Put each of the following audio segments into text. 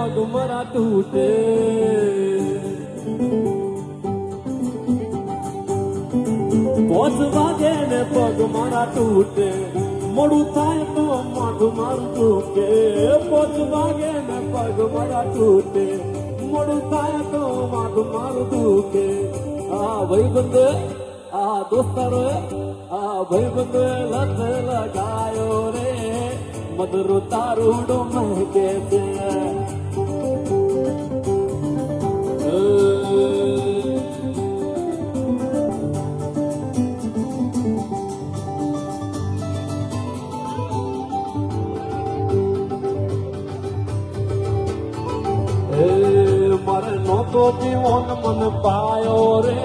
પગ મારા તૂટે પોચ વાગે ને પગ મારા તૂટે મોડું થાય તો માથું મારું તૂટે પોચ વાગે ને પગ મારા તૂટે મોડું થાય તો માથું મારું તૂટે આ ભાઈબંધ આ દોસ્તારો આ ભાઈબંધ લત લગાયો રે મધરો તારુડો મહેકે છે મારે નહોતો જીવન મન પાયો રે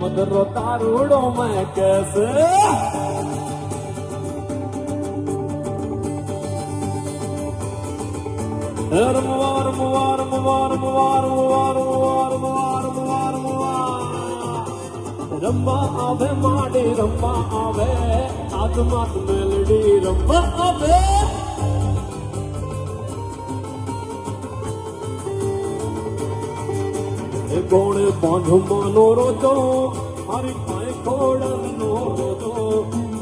મધરો તારુડો મહેકે છે રમવા આવે માડી રમવા આવે આત્માત મેલડી રમવા આવે કોણે બાંધવાનો રોજો મારી પાસે ખોડનો રોજો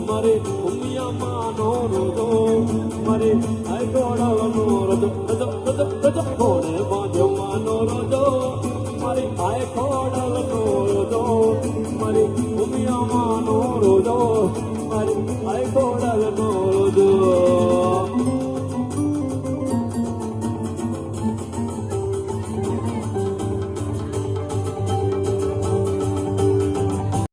મારે ઉમિયામાંનો રોજો મારે આઈ ખોડવાનો રોજો કોણે બાંધવાનો રોજો મારી આઈ ખોડવાનો રોજો મારી ઉમિયામાંનો રોજો મારી આઈ